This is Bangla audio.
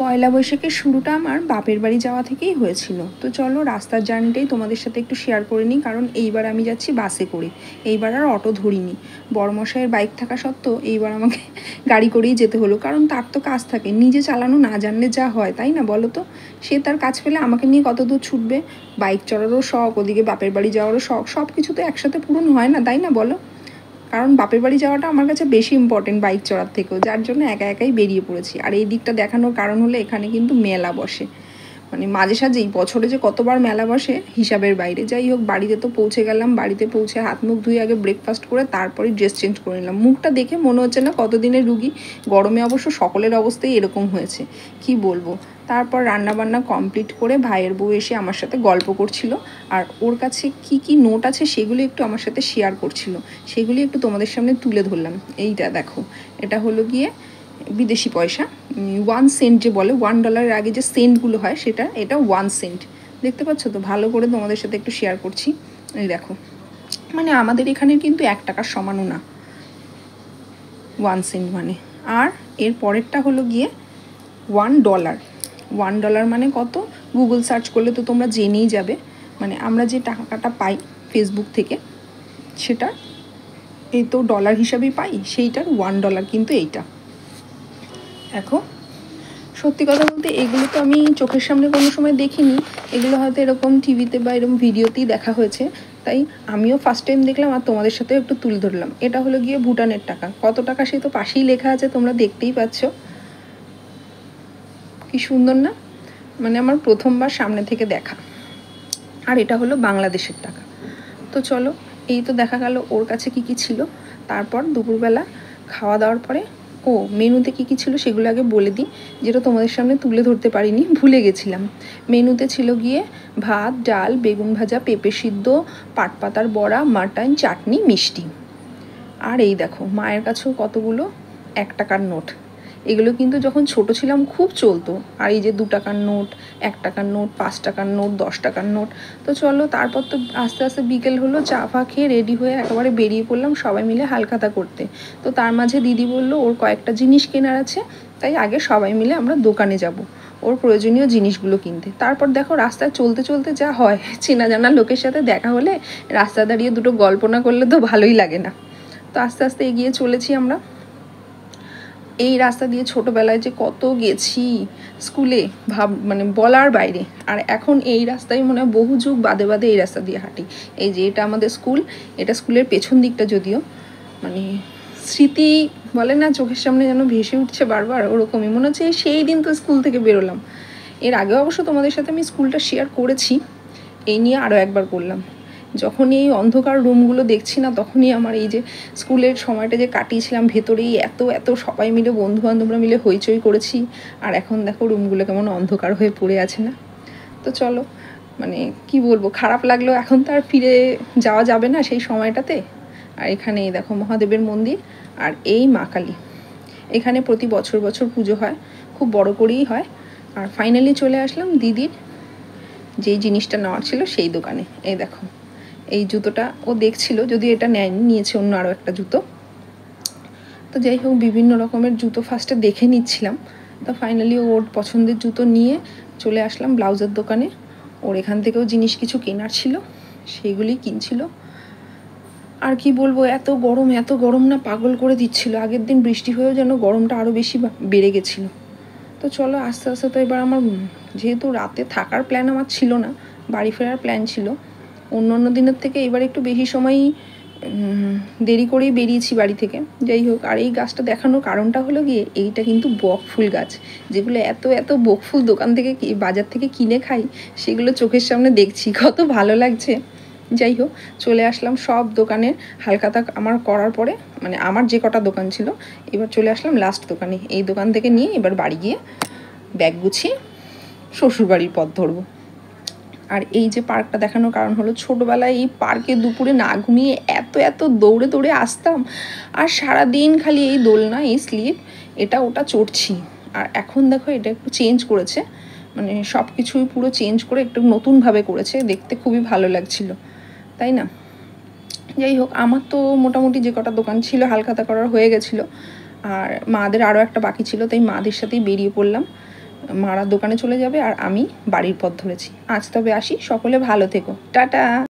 পয়লা বৈশাখের শুরুটা আমার বাপের বাড়ি যাওয়া থেকেই হয়েছিল। তো চলো রাস্তার জার্নিটাই তোমাদের সাথে একটু শেয়ার করে নিই, কারণ এইবার আমি যাচ্ছি বাসে করে, এইবার আর অটো ধরিনি। বড়মশাইয়ের বাইক থাকা সত্ত্বেও এইবার আমাকে গাড়ি করেই যেতে হলো, কারণ তার তো কাজ থাকে, নিজে চালানো না জানলে যা হয়, তাই না বলো তো? সে তার কাজ পেলে আমাকে নিয়ে কত দূর ছুটবে। বাইক চড়ারও শখ, ওদিকে বাপের বাড়ি যাওয়ারও শখ, সব কিছু তো একসাথে পূরণ হয় না, তাই না বলো? কারণ বাপের বাড়ি যাওয়াটা আমার কাছে বেশি ইম্পর্টেন্ট বাইক চড়ার থেকেও, যার জন্য একা একাই বেরিয়ে পড়েছি। আর এই দিকটা দেখানোর কারণ হলো এখানে কিন্তু মেলা বসে, মানে মাঝে সাঝেই বছরে যে কতবার মেলা বসে হিসাবের বাইরে। যাই হোক, বাড়িতে তো পৌঁছে গেলাম। বাড়িতে পৌঁছে হাত মুখ ধুয়ে আগে ব্রেকফাস্ট করে তারপরে ড্রেস চেঞ্জ করে নিলাম। মুখটা দেখে মনে হচ্ছে না কতদিনের রুগী। গরমে অবশ্য সকলের অবস্থাই এরকম হয়েছে, কি বলবো। তারপর রান্নাবান্না কমপ্লিট করে ভাইয়ের বউ এসে আমার সাথে গল্প করছিল, আর ওর কাছে কি কি নোট আছে সেগুলি একটু আমার সাথে শেয়ার করছিল, সেগুলি একটু তোমাদের সামনে তুলে ধরলাম। এইটা দেখো, এটা হলো গিয়ে বিদেশি পয়সা, 1 সেন্ট যে বলে, $1 আগে যে সেন্টগুলো হয় সেটা, এটা 1 সেন্ট। দেখতে পাচ্ছ তো? ভালো করে তোমাদের সাথে একটু শেয়ার করছি। এই দেখো, মানে আমাদের এখানে কিন্তু 1 টাকার সমানও না 1 সেন্ট মানে। আর এর পরেরটা হলো গিয়ে $1। $1 মানে কত? গুগল সার্চ করলে তো তোমরা জেনেই যাবে। মানে আমরা যে টাকাটা পাই ফেসবুক থেকে, সেটা এই তো ডলার হিসাবেই পাই, সেইটার $1 কিন্তু এইটা। দেখো, সত্যি কথা বলতে এগুলো তো আমি চোখের সামনে কোনো সময় দেখিনি, এগুলো হয়তো এরকম টিভিতে বা এরকম ভিডিওতেই দেখা হয়েছে, তাই আমিও ফার্স্ট টাইম দেখলাম আর তোমাদের সাথে একটু তুলে ধরলাম। এটা হলো গিয়ে ভুটানের টাকা। কত টাকা সে তো পাশেই লেখা আছে, তোমরা দেখতেই পাচ্ছ। কি সুন্দর না? মানে আমার প্রথমবার সামনে থেকে দেখা। আর এটা হলো বাংলাদেশের টাকা। তো চলো, এই তো দেখা গেল ওর কাছে কি কি ছিল। তারপর দুপুরবেলা খাওয়া দাওয়ার পরে, মেনুতে কী কী ছিল সেগুলো আগে বলে দিই, যেটা তোমাদের সামনে তুলে ধরতে পারিনি, ভুলে গেছিলাম। মেনুতে ছিল গিয়ে ভাত, ডাল, বেগুন ভাজা, পেঁপে সিদ্ধ, পাটপাতার বড়া, মাটন, চাটনি, মিষ্টি। আর এই দেখো, মায়ের কাছেও কতগুলো 1 টাকার নোট। এগুলো কিন্তু যখন ছোট ছিলাম খুব চলতো। আর এই যে 2 টাকার নোট, 1 টাকার নোট, 5 টাকার নোট, 10 টাকার নোট। তো চলো, তারপর তো আস্তে আস্তে বিকেল হলো, চা ফা খেয়ে রেডি হয়ে একেবারে বেরিয়ে পড়লাম সবাই মিলে হালখাতা করতে। তো তার মাঝে দিদি বললো ওর কয়েকটা জিনিস কেনার আছে, তাই আগে সবাই মিলে আমরা দোকানে যাব ওর প্রয়োজনীয় জিনিসগুলো কিনতে। তারপর দেখো, রাস্তায় চলতে চলতে যা হয়, চেনা জানা লোকের সাথে দেখা হলে রাস্তা দাঁড়িয়ে দুটো গল্প না করলে তো ভালোই লাগে না। তো আস্তে আস্তে এগিয়ে চলেছি আমরা। এই রাস্তা দিয়ে ছোটোবেলায় যে কত গেছি স্কুলে, মানে বলার বাইরে। আর এখন এই রাস্তায় মনে হয় বহু যুগ বাদে বাদে এই রাস্তা দিয়ে হাঁটি। এই যে এটা আমাদের স্কুল, এটা স্কুলের পেছন দিকটা, যদিও মানে স্মৃতি বলে না, চোখের সামনে যেন ভেসে উঠছে বারবার, ওরকমই মনে হচ্ছে সেই দিন তো স্কুল থেকে বেরোলাম। এর আগে অবশ্য তোমাদের সাথে আমি স্কুলটা শেয়ার করেছি, এই নিয়ে আরও একবার করলাম। যখনই এই অন্ধকার রুমগুলো দেখছি না, তখনই আমার এই যে স্কুলের সময়টা যে কাটিয়েছিলাম ভেতরেই এত এত সবাই মিলে, বন্ধুবান্ধবরা মিলে হইচই করেছি, আর এখন দেখো রুমগুলো কেমন অন্ধকার হয়ে পড়ে আছে না। তো চলো, মানে কি বলবো, খারাপ লাগলো। এখন তো আর ফিরে যাওয়া যাবে না সেই সময়টাতে। আর এখানে দেখো মহাদেবের মন্দির, আর এই মা কালী। এখানে প্রতি বছর বছর পুজো হয়, খুব বড় করেই হয়। আর ফাইনালি চলে আসলাম দিদির যেই জিনিসটা নেওয়ার ছিল সেই দোকানে। এই দেখো, এই জুতোটা ও দেখছিল, যদিও এটা নেয়নি, নিয়েছে অন্য আরও একটা জুতো। তো যাই হোক, বিভিন্ন রকমের জুতো ফার্স্টে দেখে নিচ্ছিলাম। তো ফাইনালি ওর পছন্দের জুতো নিয়ে চলে আসলাম ব্লাউজের দোকানে। ওর এখান থেকেও জিনিস কিছু কেনার ছিল, সেইগুলি কিনছিল। আর কি বলবো, এত গরম না, পাগল করে দিচ্ছিল। আগের দিন বৃষ্টি হয়েও যেন গরমটা আরও বেশি বেড়ে গেছিলো। তো চলো আস্তে আস্তে, তো এবার আমার যেহেতু রাতে থাকার প্ল্যান আমার ছিল না, বাড়ি ফেরার প্ল্যান ছিল। অন্য দিনের থেকে এবার একটু বেশি সময়ই দেরি করেই বেরিয়েছি বাড়ি থেকে। যাই হোক, আর এই গাছটা দেখানোর কারণটা হলো গিয়ে, এইটা কিন্তু বকফুল গাছ, যেগুলো এত এত বকফুল দোকান থেকে বাজার থেকে কিনে খাই, সেগুলো চোখের সামনে দেখছি, কত ভালো লাগছে। যাই হোক, চলে আসলাম সব দোকানের হালখাতা আমার করার পরে, মানে আমার যে কটা দোকান ছিল, এবার চলে আসলাম লাস্ট দোকানে। এই দোকান থেকে নিয়ে এবার বাড়ি গিয়ে ব্যাগ গুছিয়ে শ্বশুরবাড়ির পথ ধরবো। আর এই যে পার্কটা দেখানোর কারণ হলো, ছোটোবেলায় এই পার্কে দুপুরে না ঘুমিয়ে এত এত দৌড়ে দৌড়ে আসতাম, আর সারাদিন খালি এই দোলনা, এই স্লিপ, এটা ওটা চড়ছি। আর এখন দেখো, এটা একটু চেঞ্জ করেছে, মানে সব কিছুই পুরো চেঞ্জ করে একটু নতুনভাবে করেছে, দেখতে খুবই ভালো লাগছিল, তাই না? যাই হোক, আমার তো মোটামুটি যে কটা দোকান ছিল হালখাতা করার হয়ে গেছিলো, আর মাদের আরও একটা বাকি ছিল, তাই মাদের সাথেই বেরিয়ে পড়লাম। মারা দোকানে চলে যাবে আর আমি বাড়ির পথ ধরেছি। আজ তবে আসি, সকলে ভালো থেকো, টাটা।